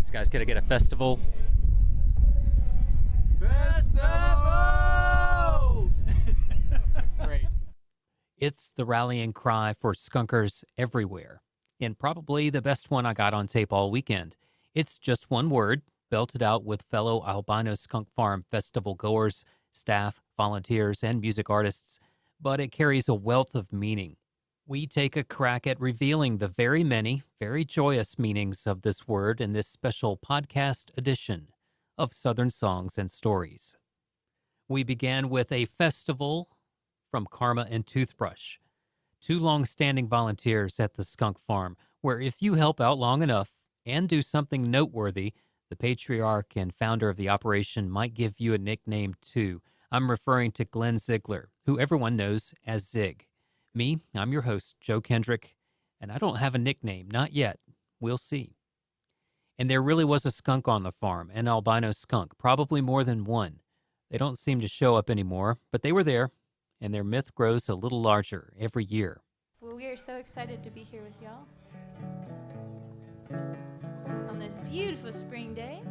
These guys gotta get a festival. Festival! Great. It's the rallying cry for skunkers everywhere, and probably the best one I got on tape all weekend. It's just one word, belted out with fellow Albino Skunk Farm festival goers, staff, volunteers, and music artists, but it carries a wealth of meaning. We take a crack at revealing the very many, very joyous meanings of this word in this special podcast edition of Southern Songs and Stories. We began with a festival from Karma and Toothbrush, two long-standing volunteers at the skunk farm, where if you help out long enough and do something noteworthy, the patriarch and founder of the operation might give you a nickname too. I'm referring to Glenn Ziegler, who everyone knows as Zig. Me, I'm your host, Joe Kendrick, and I don't have a nickname, not yet. We'll see. And there really was a skunk on the farm, an albino skunk, probably more than one. They don't seem to show up anymore, but they were there, and their myth grows a little larger every year. Well, we are so excited to be here with y'all on this beautiful spring day.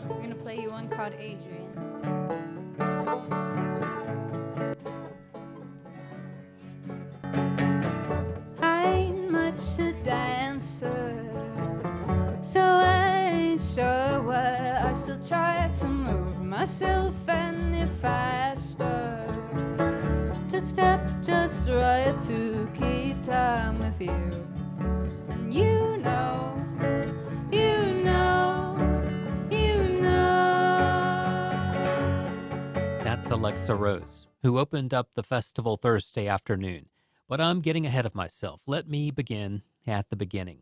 We're going to play you one called Adrian. I ain't much a dancer, so I ain't sure what. I still try to move myself, and if I start to step just right to keep time with you, and you know. That's Alexa Rose, who opened up the festival Thursday afternoon. But I'm getting ahead of myself. Let me begin at the beginning.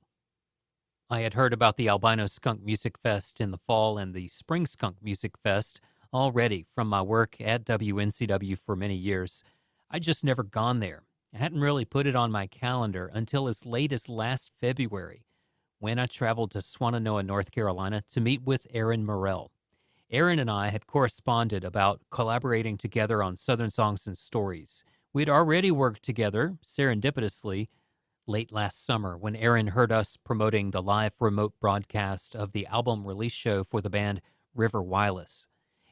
I had heard about the Albino Skunk Music Fest in the fall and the SpringSkunk Music Fest already from my work at WNCW for many years. I'd just never gone there. I hadn't really put it on my calendar until as late as last February, when I traveled to Swannanoa, North Carolina, to meet with Aaron Morrell. Aaron and I had corresponded about collaborating together on Southern Songs and Stories. We'd already worked together, serendipitously, late last summer when Aaron heard us promoting the live remote broadcast of the album release show for the band River Wireless.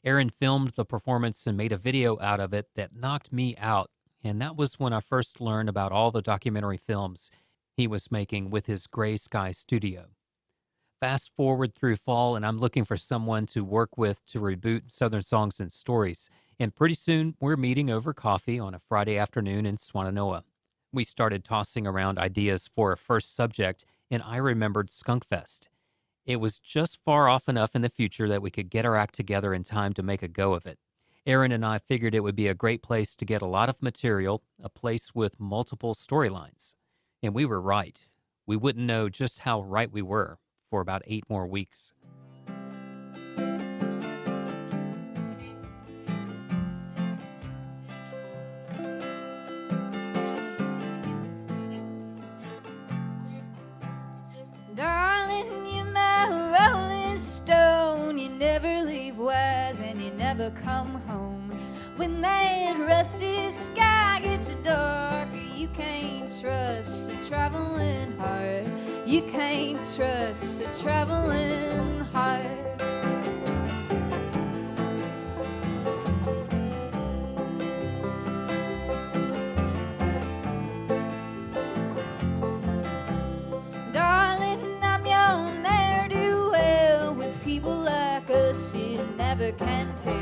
Aaron filmed the performance and made a video out of it that knocked me out, and that was when I first learned about all the documentary films he was making with his Gray Sky studio. Fast forward through fall, and I'm looking for someone to work with to reboot Southern Songs and Stories. And pretty soon, we're meeting over coffee on a Friday afternoon in Swannanoa. We started tossing around ideas for a first subject, and I remembered Skunk Fest. It was just far off enough in the future that we could get our act together in time to make a go of it. Aaron and I figured it would be a great place to get a lot of material, a place with multiple storylines. And we were right. We wouldn't know just how right we were for about 8 more weeks. Darling, you're my rolling stone. You never leave wise and you never come home. When that rusted sky gets dark, you can't trust a traveling heart. You can't trust a traveling heart. Darling, I'm your ne'er-do-well. With people like us, you never can tell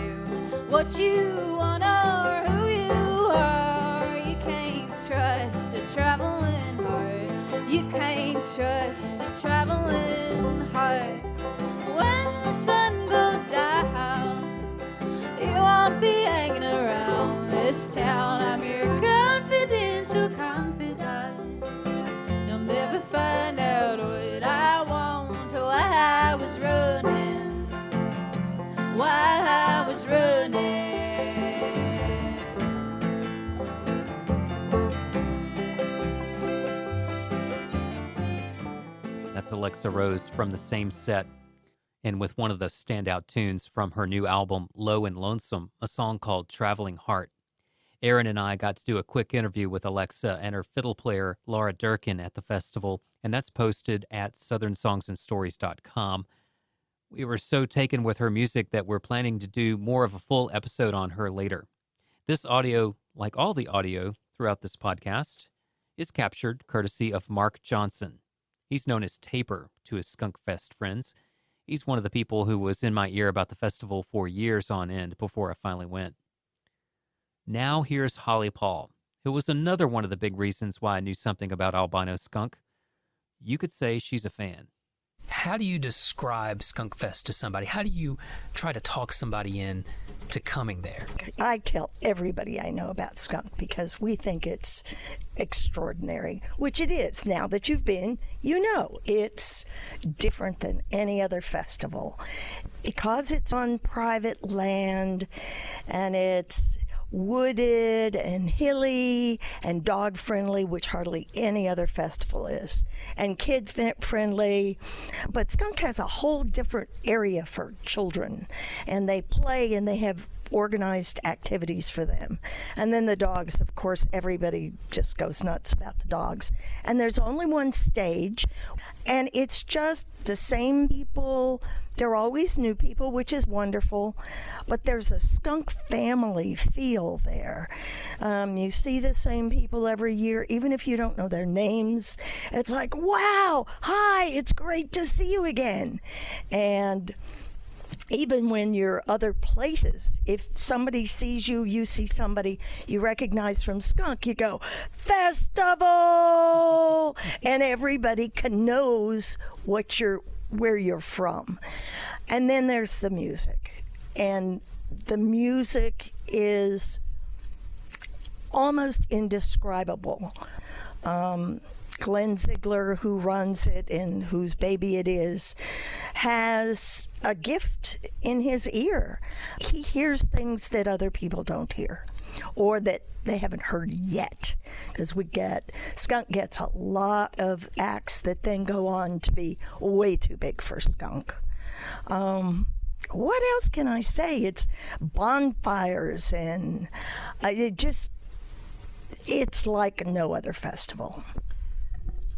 what you want or who you are. You can't trust a traveling heart. You can't trust a traveling heart. When the sun goes down, you won't be hanging around this town. I'm your confidential confidant. You'll never find out what I want or why I was running. Why I was running. That's Alexa Rose from the same set, and with one of the standout tunes from her new album, Low and Lonesome, a song called Traveling Heart. Aaron and I got to do a quick interview with Alexa and her fiddle player, Laura Durkin, at the festival, and that's posted at southernsongsandstories.com. We were so taken with her music that we're planning to do more of a full episode on her later. This audio, like all the audio throughout this podcast, is captured courtesy of Mark Johnson. He's known as Taper to his Skunk Fest friends. He's one of the people who was in my ear about the festival for years on end before I finally went. Now here's Holly Paul, who was another one of the big reasons why I knew something about albino skunk. You could say she's a fan. How do you describe Skunk Fest to somebody? How do you try to talk somebody in to coming there? I tell everybody I know about skunk because we think it's extraordinary, which it is. Now that you've been, you know it's different than any other festival because it's on private land and it's wooded and hilly and dog friendly, which hardly any other festival is, and kid friendly. But skunk has a whole different area for children, and they play and they have organized activities for them. And then the dogs, of course, everybody just goes nuts about the dogs. And there's only one stage, and it's just the same people. There are always new people, which is wonderful, but there's a skunk family feel there. You see the same people every year, even if you don't know their names. It's like, wow, hi, it's great to see you again. And even when you're other places, if somebody sees you, you see somebody you recognize from skunk, you go, festival! And everybody knows where you're from. And then there's the music. And the music is almost indescribable. Glenn Ziegler, who runs it and whose baby it is, has a gift in his ear. He hears things that other people don't hear or that they haven't heard yet, because skunk gets a lot of acts that then go on to be way too big for skunk. What else can I say? It's bonfires and it's like no other festival.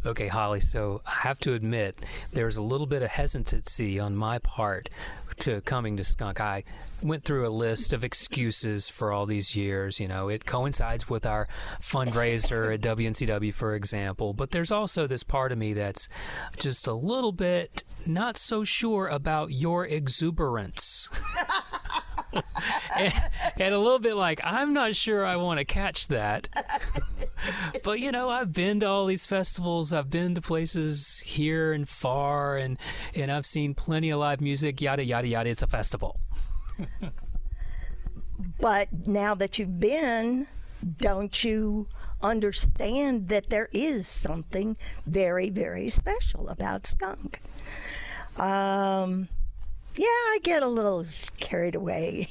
Okay, Holly, so I have to admit there's a little bit of hesitancy on my part to coming to skunk. I went through a list of excuses for all these years. You know, it coincides with our fundraiser at WNCW, for example, but there's also this part of me that's just a little bit not so sure about your exuberance. and a little bit like, I'm not sure I want to catch that. But, you know, I've been to all these festivals. I've been to places here and far, and I've seen plenty of live music, yada, yada, yada. It's a festival. But now that you've been, don't you understand that there is something very, very special about skunk? Yeah, I get a little carried away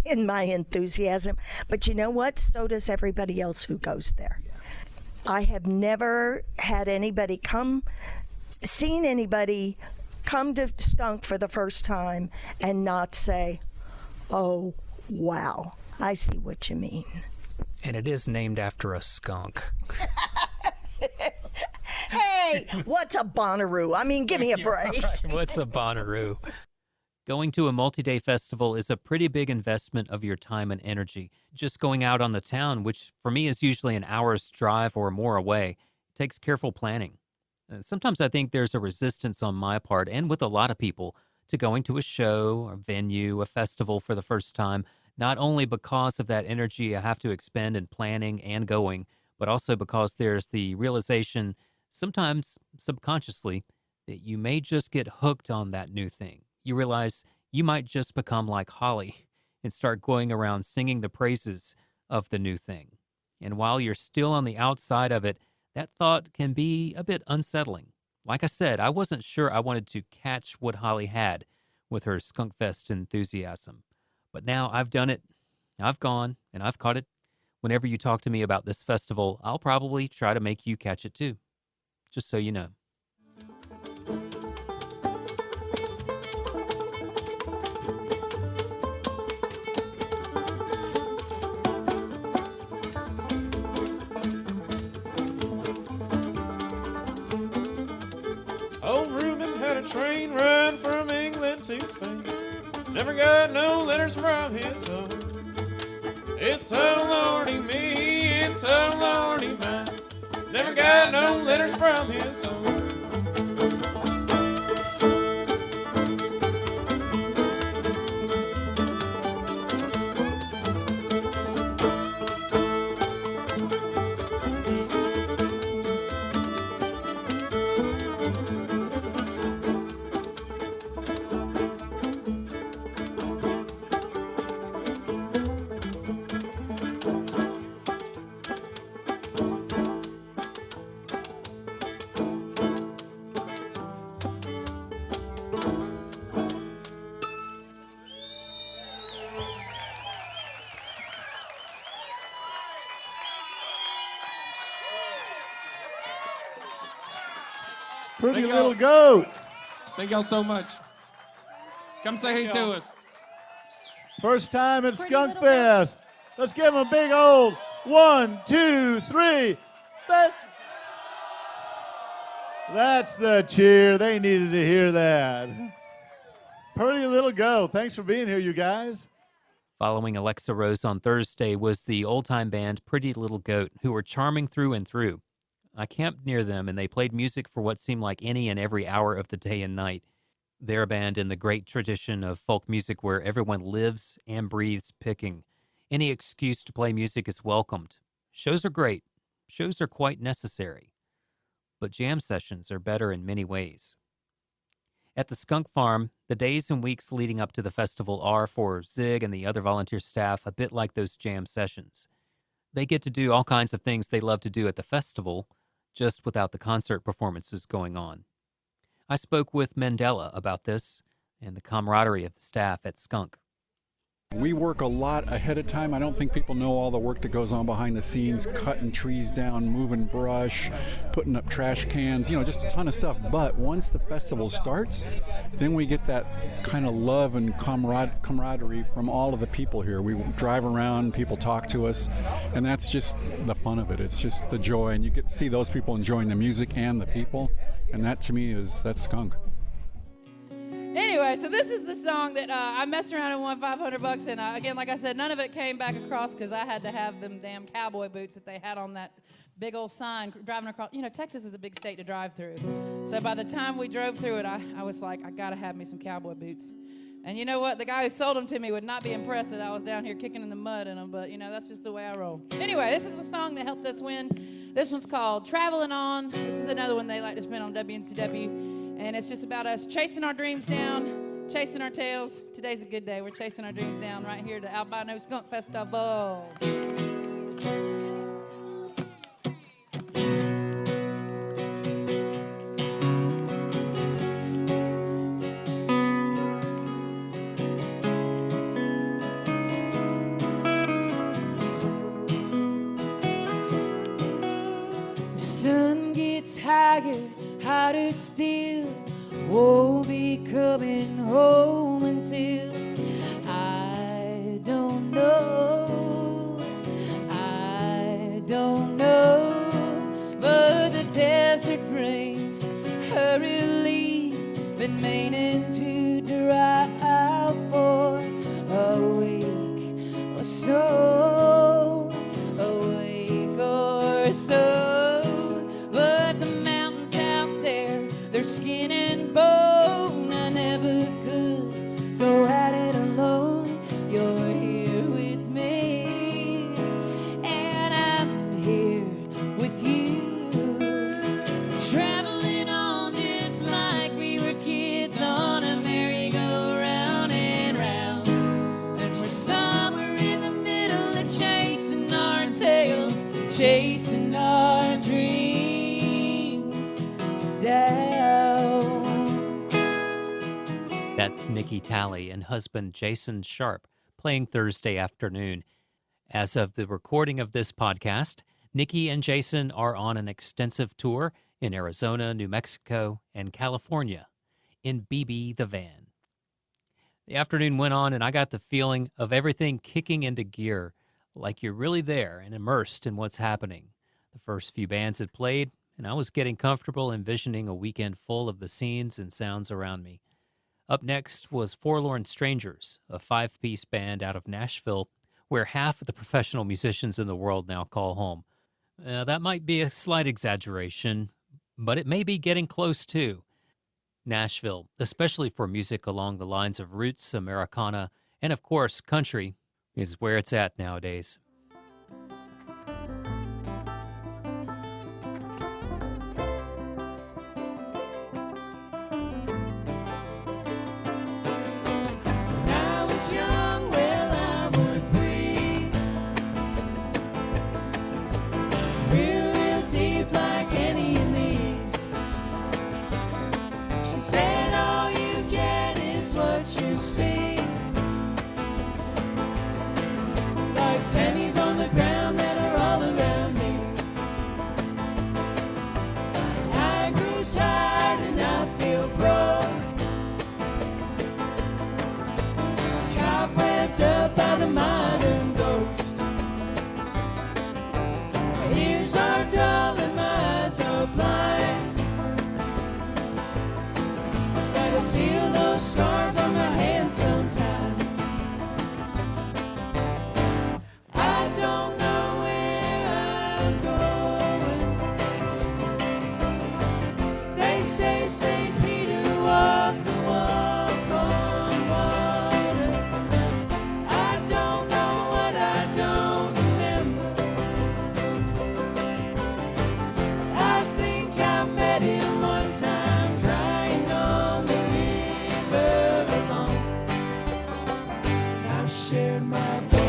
in my enthusiasm. But you know what? So does everybody else who goes there. Yeah. I have never had seen anybody come to skunk for the first time and not say, oh, wow, I see what you mean. And it is named after a skunk. Hey, what's a Bonnaroo? I mean, give me a break. Right. What's a Bonnaroo? Going to a multi-day festival is a pretty big investment of your time and energy. Just going out on the town, which for me is usually an hour's drive or more away, takes careful planning. Sometimes I think there's a resistance on my part and with a lot of people to going to a show, a venue, a festival for the first time, not only because of that energy I have to expend in planning and going, but also because there's the realization, sometimes subconsciously, that you may just get hooked on that new thing. You realize you might just become like Holly and start going around singing the praises of the new thing. And while you're still on the outside of it, that thought can be a bit unsettling. Like I said, I wasn't sure I wanted to catch what Holly had with her Skunk Fest enthusiasm. But now I've done it, I've gone, and I've caught it. Whenever you talk to me about this festival, I'll probably try to make you catch it too. Just so you know. train run from England to Spain. Never got no letters from his home. It's oh lordy me, it's oh lordy mine. Never got no letters from his home. Pretty Thank little y'all. goat. Thank y'all so much. Come say hey to us. First time at Pretty Skunk little Fest. Let's give him a big old 1, 2, 3. That's the cheer. They needed to hear that. Pretty little goat. Thanks for being here, you guys. Following Alexa Rose on Thursday was the old-time band Pretty Little Goat, who were charming through and through. I camped near them, and they played music for what seemed like any and every hour of the day and night. They're a band in the great tradition of folk music where everyone lives and breathes picking. Any excuse to play music is welcomed. Shows are great. Shows are quite necessary. But jam sessions are better in many ways. At the Skunk Farm, the days and weeks leading up to the festival are, for Zig and the other volunteer staff, a bit like those jam sessions. They get to do all kinds of things they love to do at the festival, just without the concert performances going on. I spoke with Mandela about this and the camaraderie of the staff at Skunk. We work a lot ahead of time. I don't think people know all the work that goes on behind the scenes, cutting trees down, moving brush, putting up trash cans, just a ton of stuff. But once the festival starts, then we get that kind of love and camaraderie from all of the people here. We drive around, people talk to us, and that's just the fun of it. It's just the joy, and you get to see those people enjoying the music and the people, and that to me that's Skunk. Anyway, so this is the song that I messed around and won $500, and again, like I said, none of it came back across because I had to have them damn cowboy boots that they had on that big old sign driving across. Texas is a big state to drive through. So by the time we drove through it, I was like, I gotta have me some cowboy boots. And you know what? The guy who sold them to me would not be impressed that I was down here kicking in the mud in them, but that's just the way I roll. Anyway, this is the song that helped us win. This one's called Traveling On. This is another one they like to spin on WNCW. And it's just about us chasing our dreams down, chasing our tails. Today's a good day. We're chasing our dreams down right here at the Albino Skunk Festival. The sun gets higher, hotter still. Won't be coming home until I don't know, but the desert brings a relief, been meaning to drive for a week or so, but the mountains out there, they're skin and bone. I never could go at it alone. You're here with me, and I'm here with you. Traveling on just like we were kids on a merry-go-round and round. And we're somewhere in the middle of chasing our tails, chasing our dreams down. That's Nikki Talley and husband Jason Sharp playing Thursday afternoon. As of the recording of this podcast, Nikki and Jason are on an extensive tour in Arizona, New Mexico, and California in BB the van. The afternoon went on, and I got the feeling of everything kicking into gear, like you're really there and immersed in what's happening. The first few bands had played, and I was getting comfortable envisioning a weekend full of the scenes and sounds around me. Up next was Forlorn Strangers, a 5-piece band out of Nashville, where half of the professional musicians in the world now call home. That might be a slight exaggeration, but it may be getting close too. Nashville, especially for music along the lines of roots, Americana, and of course country, is where it's at nowadays. Scars on my hands sometimes. I don't know where I'm going. They say St. Peter walked the walk on water. I don't know what I don't remember. I think I met him one time crying on the share my boat.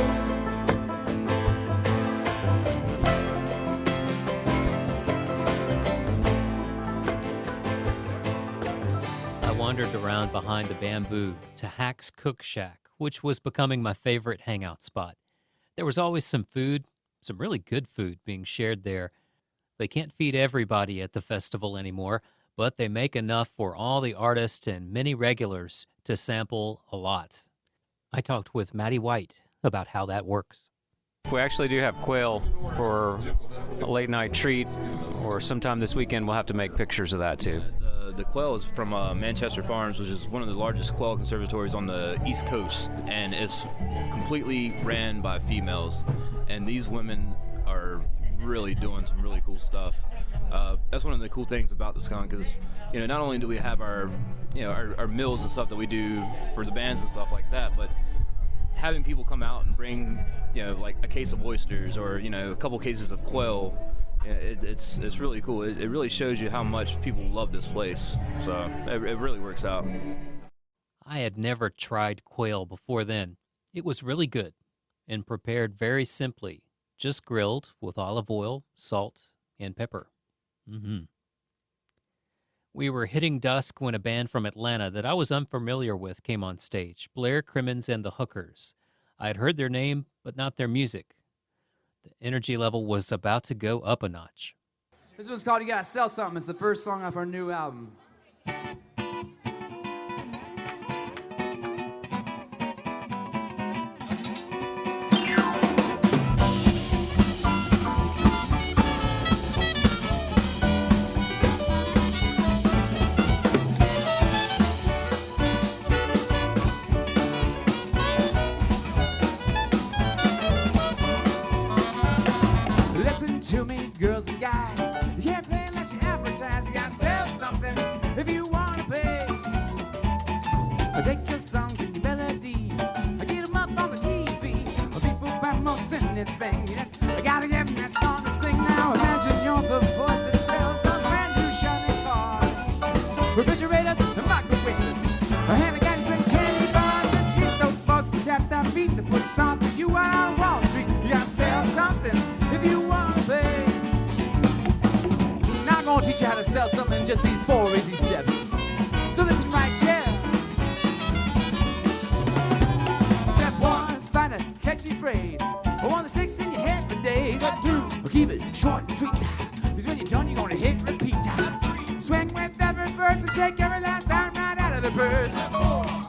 I wandered around behind the bamboo to Hack's Cook Shack, which was becoming my favorite hangout spot. There was always some food, some really good food being shared there. They can't feed everybody at the festival anymore, but they make enough for all the artists and many regulars to sample a lot. I talked with Maddie White about how that works. We actually do have quail for a late night treat, or sometime this weekend we'll have to make pictures of that too. The quail is from Manchester Farms, which is one of the largest quail conservatories on the East Coast, and it's completely ran by females. And these women are really doing some really cool stuff. That's one of the cool things about the skunk is, not only do we have our mills and stuff that we do for the bands and stuff like that, but having people come out and bring, like a case of oysters or, a couple cases of quail, it's really cool. It really shows you how much people love this place. So it really works out. I had never tried quail before then. It was really good and prepared very simply, just grilled with olive oil, salt, and pepper. We were hitting dusk when a band from Atlanta that I was unfamiliar with came on stage, Blair Crimmins and the Hookers. I had heard their name, but not their music. The energy level was about to go up a notch. This one's called You Gotta Sell Something. It's the first song off our new album. To me, girls and guys, you can't play unless you advertise. You gotta sell something if you wanna pay. Take your songs and your melodies, get them up on the TV. People buy most anything. Yes, I gotta give them that song to sing now. Imagine you're the voice that sells those brand new shiny cars, refrigerators and microwaves, hand gadgets and candy bars. Just get those folks and tap that beat that put start for you out on Wall Street. You gotta sell something if you want to pay. Now I'm going to teach you how to sell something in just these 4 easy steps. So listen right, yeah. Step 1, find a catchy phrase, one that sticks in your head for days. Step 2, keep it short and sweet, because when you're done, you're going to hit repeat. Swing with every verse and shake every last dime right out of the purse.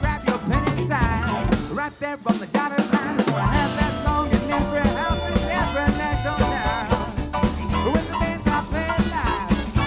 Grab your pen inside, right there on the dotted line. We're gonna have that song in every house and every national town. When the bands start playing live,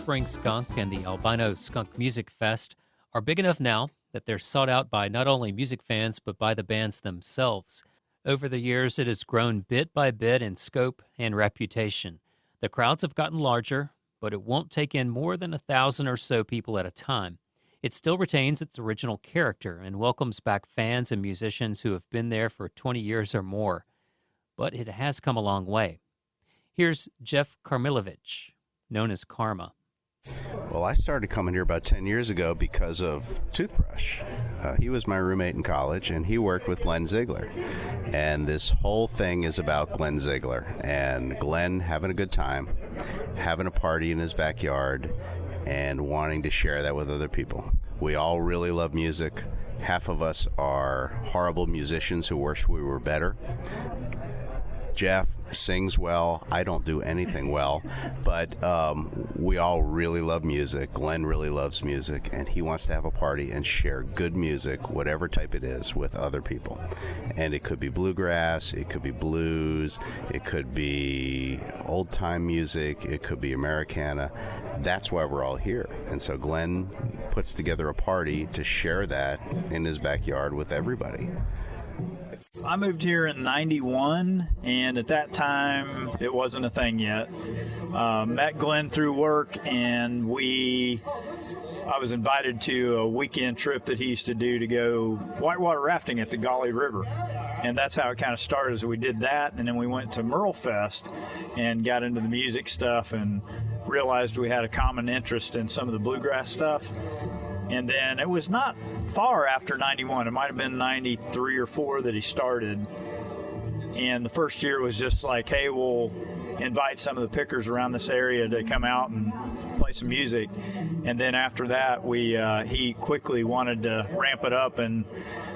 SpringSkunk and the Albino Skunk Music Fest are big enough now that they're sought out by not only music fans but by the bands themselves. Over the years, it has grown bit by bit in scope and reputation. The crowds have gotten larger, but it won't take in more than 1,000 or so people at a time. It still retains its original character and welcomes back fans and musicians who have been there for 20 years or more. But it has come a long way. Here's Jeff Karmilovich, known as Karma. Well, I started coming here about 10 years ago because of Toothbrush. He was my roommate in college, and he worked with Glenn Ziegler. And this whole thing is about Glenn Ziegler and Glenn having a good time, having a party in his backyard, and wanting to share that with other people. We all really love music. Half of us are horrible musicians who wish we were better. Jeff sings well. I don't do anything well, but we all really love music. Glenn really loves music, and he wants to have a party and share good music, whatever type it is, with other people. And it could be bluegrass, it could be blues, it could be old-time music, it could be Americana. That's why we're all here. And so Glenn puts together a party to share that in his backyard with everybody. I moved here in '91, and at that time, it wasn't a thing yet. Met Glenn through work, and I was invited to a weekend trip that he used to do to go whitewater rafting at the Gauley River. And that's how it kind of started, as we did that, and then we went to Merle Fest and got into the music stuff and realized we had a common interest in some of the bluegrass stuff. And then it was not far after 91. It might have been 93 or 4 that he started. And the first year was just like, hey, we'll invite some of the pickers around this area to come out and play some music. And then after that, he quickly wanted to ramp it up and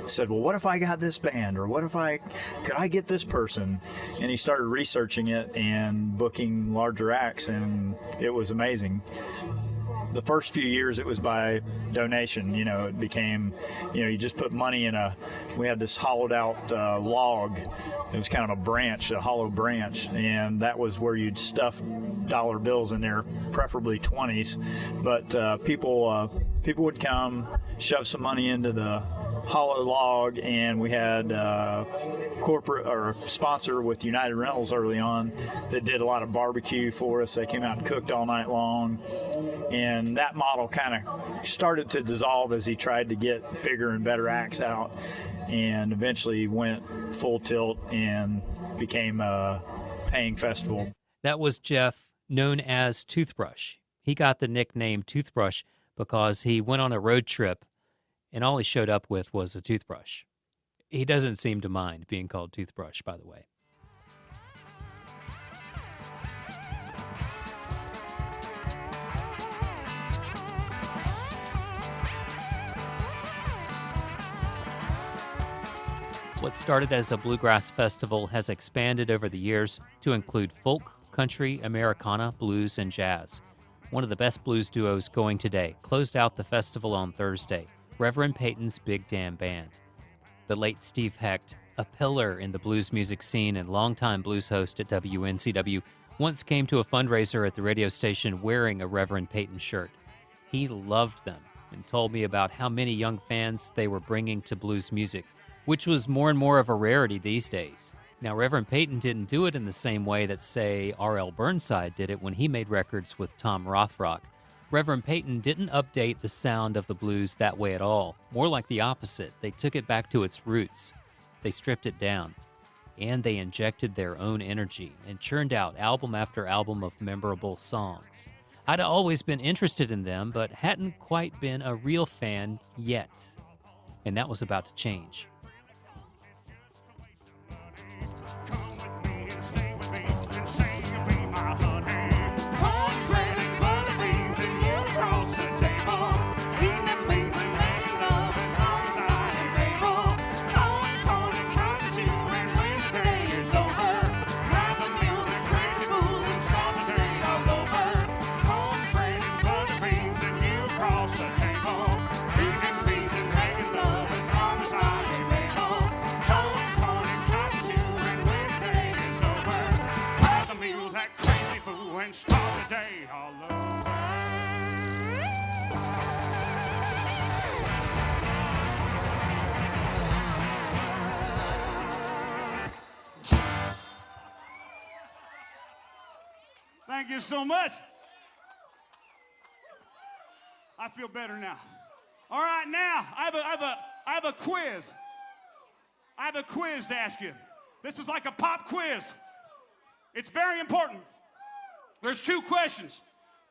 said, well, what if I got this band? Or could I get this person? And he started researching it and booking larger acts, and it was amazing. The first few years it was by donation. It became, you just put money we had this hollowed out log. It was kind of a branch, a hollow branch, and that was where you'd stuff dollar bills in there, preferably 20s. But people would come, shove some money into the hollow log, and we had a corporate or a sponsor with United Rentals early on that did a lot of barbecue for us. They came out and cooked all night long, and that model kind of started to dissolve as he tried to get bigger and better acts out, and eventually went full tilt and became a paying festival. That was Jeff, known as Toothbrush. He got the nickname Toothbrush because he went on a road trip and all he showed up with was a toothbrush. He doesn't seem to mind being called Toothbrush, by the way. What started as a bluegrass festival has expanded over the years to include folk, country, Americana, blues, and jazz. One of the best blues duos going today closed out the festival on Thursday, Reverend Peyton's Big Damn Band. The late Steve Hecht, a pillar in the blues music scene and longtime blues host at WNCW, once came to a fundraiser at the radio station wearing a Reverend Peyton shirt. He loved them and told me about how many young fans they were bringing to blues music, which was more and more of a rarity these days. Now, Reverend Peyton didn't do it in the same way that, say, R.L. Burnside did it when he made records with Tom Rothrock. Reverend Peyton didn't update the sound of the blues that way at all. More like the opposite. They took it back to its roots. They stripped it down. And they injected their own energy and churned out album after album of memorable songs. I'd always been interested in them, but hadn't quite been a real fan yet. And that was about to change. Start the day all over. Thank you so much. I feel better now. All right, now I have a quiz. I have a quiz to ask you. This is like a pop quiz. It's very important. There's 2 questions.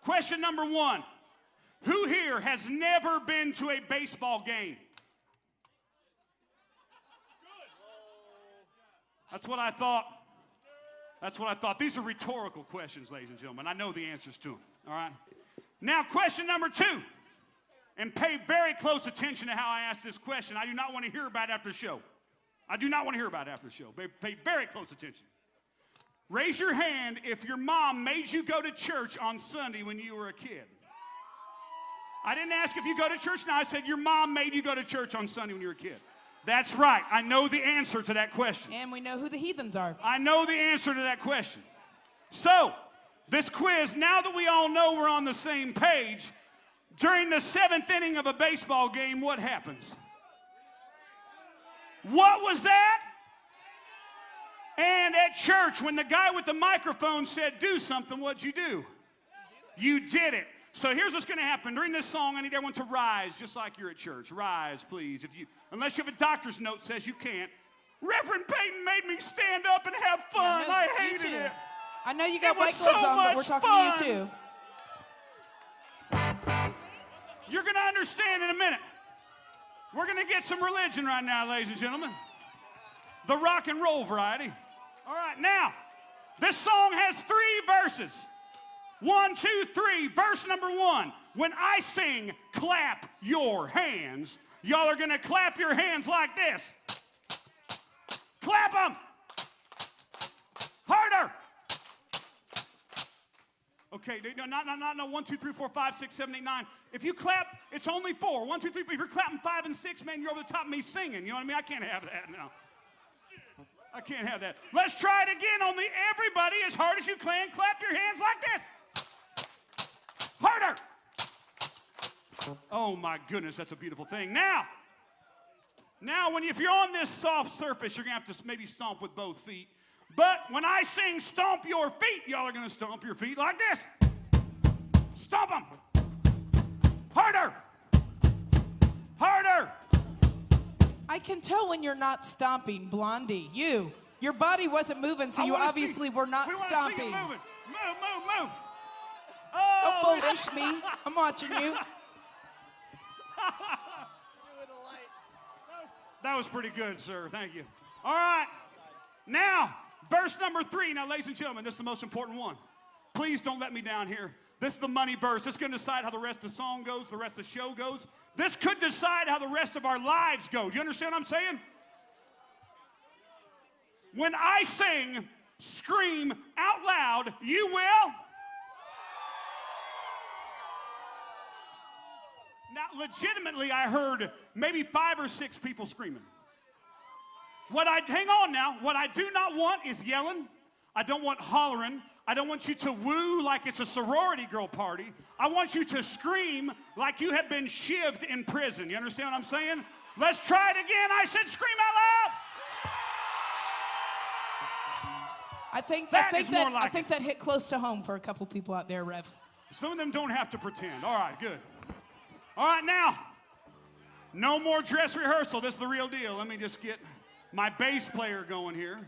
Question number 1. Who here has never been to a baseball game? That's what I thought. That's what I thought. These are rhetorical questions, ladies and gentlemen. I know the answers to them, all right? Now, question number 2. And pay very close attention to how I ask this question. I do not want to hear about it after the show. I do not want to hear about it after the show. Pay very close attention. Raise your hand if your mom made you go to church on Sunday when you were a kid. I didn't ask if you go to church now. I said your mom made you go to church on Sunday when you were a kid. That's right. I know the answer to that question. And we know who the heathens are. I know the answer to that question. So, this quiz, now that we all know we're on the same page, during the 7th inning of a baseball game, what happens? What was that? And at church, when the guy with the microphone said, do something, what'd you do? You did it. So here's what's going to happen. During this song, I need everyone to rise, just like you're at church. Rise, please. Unless you have a doctor's note that says you can't. Reverend Peyton made me stand up and have fun. Yeah, I hated it. I know you got white gloves on, but we're talking to you too. You're going to understand in a minute. We're going to get some religion right now, ladies and gentlemen. The rock and roll variety. All right, now, this song has 3 verses. 1, 2, 3. Verse number 1. When I sing, clap your hands. Y'all are going to clap your hands like this. Clap them. Harder. Okay, no, 1, 2, 3, 4, 5, 6, 7, 8, 9. If you clap, it's only 4. 1, 2, 3, 4. If you're clapping 5 and 6, man, you're over the top of me singing. You know what I mean? I can't have that now. I can't have that. Let's try it again. Only everybody, as hard as you can, clap your hands like this. Harder. Oh, my goodness, that's a beautiful thing. Now, if you're on this soft surface, you're going to have to maybe stomp with both feet. But when I sing stomp your feet, y'all are going to stomp your feet like this. Stomp them. Harder. Harder. I can tell when you're not stomping, Blondie. Your body wasn't moving, so you obviously were not stomping. See you moving. Move. Don't bullish me. I'm watching you. That was pretty good, sir. Thank you. All right. Now, verse number 3. Now, ladies and gentlemen, this is the most important one. Please don't let me down here. This is the money verse. This is going to decide how the rest of the song goes, the rest of the show goes. This could decide how the rest of our lives go. Do you understand what I'm saying? When I sing, scream out loud, you will. Now, legitimately, I heard maybe 5 or 6 people screaming. Hang on now. What I do not want is yelling. I don't want hollering. I don't want you to woo like it's a sorority girl party. I want you to scream like you have been shivved in prison. You understand what I'm saying? Let's try it again. I said scream out loud. I think that hit close to home for a couple people out there, Rev. Some of them don't have to pretend. All right, good. All right, now, no more dress rehearsal. This is the real deal. Let me just get my bass player going here.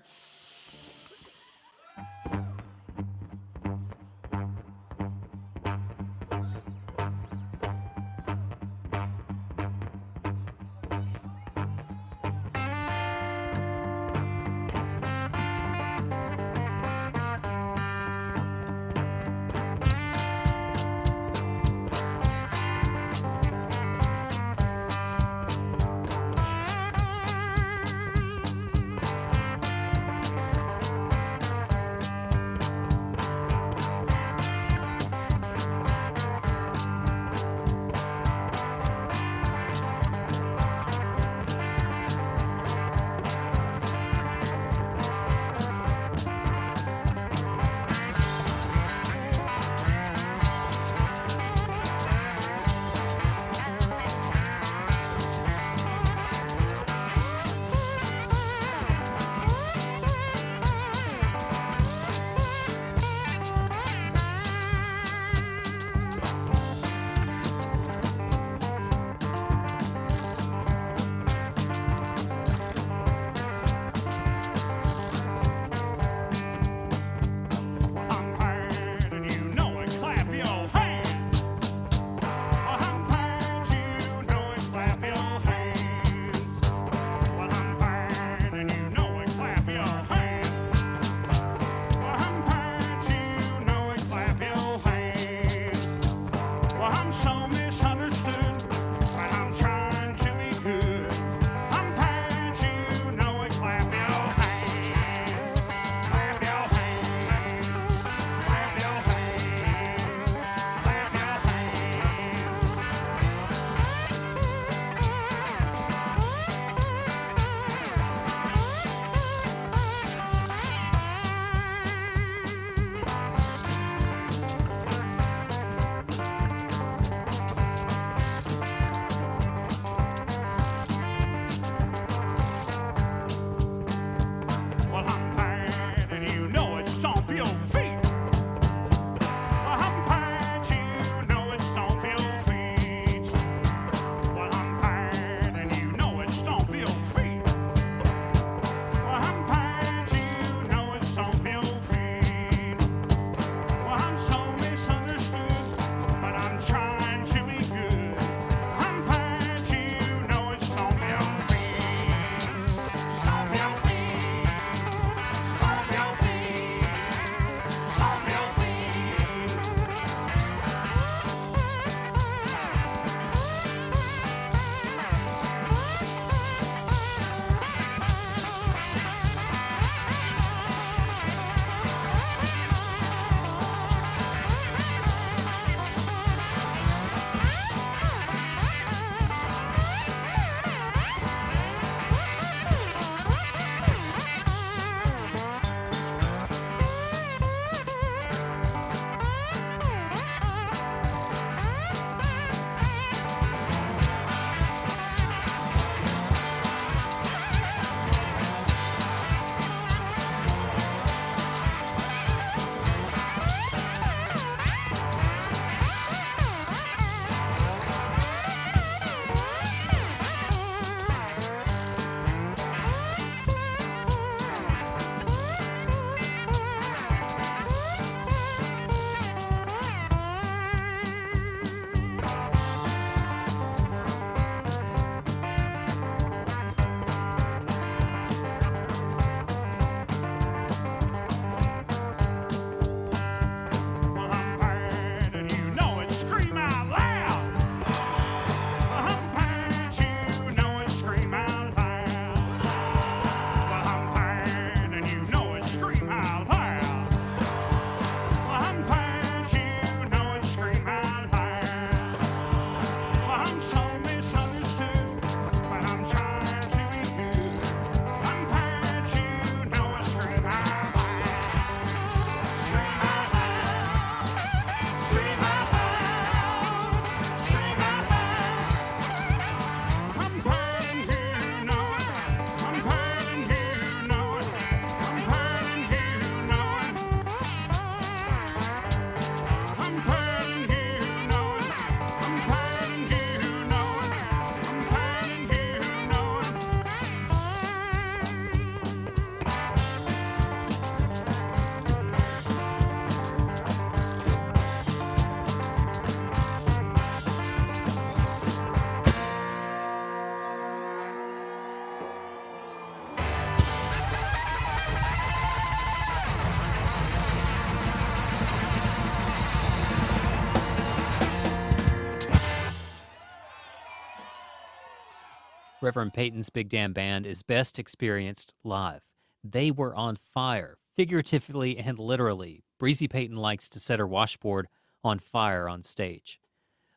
Reverend Peyton's Big Damn Band is best experienced live. They were on fire, figuratively and literally. Breezy Peyton likes to set her washboard on fire on stage.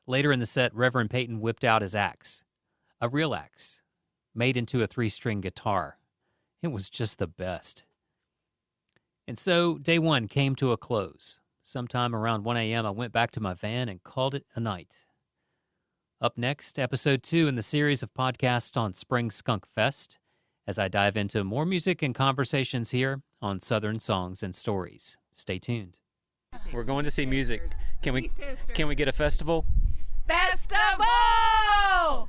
Later in the set, Reverend Peyton whipped out his axe, a real axe, made into a 3-string guitar. It was just the best. And so day 1 came to a close. Sometime around 1 a.m., I went back to my van and called it a night. Up next, episode 2 in the series of podcasts on SpringSkunk Fest, as I dive into more music and conversations here on Southern Songs and Stories. Stay tuned. We're going to see music. Can we get a festival? Festival!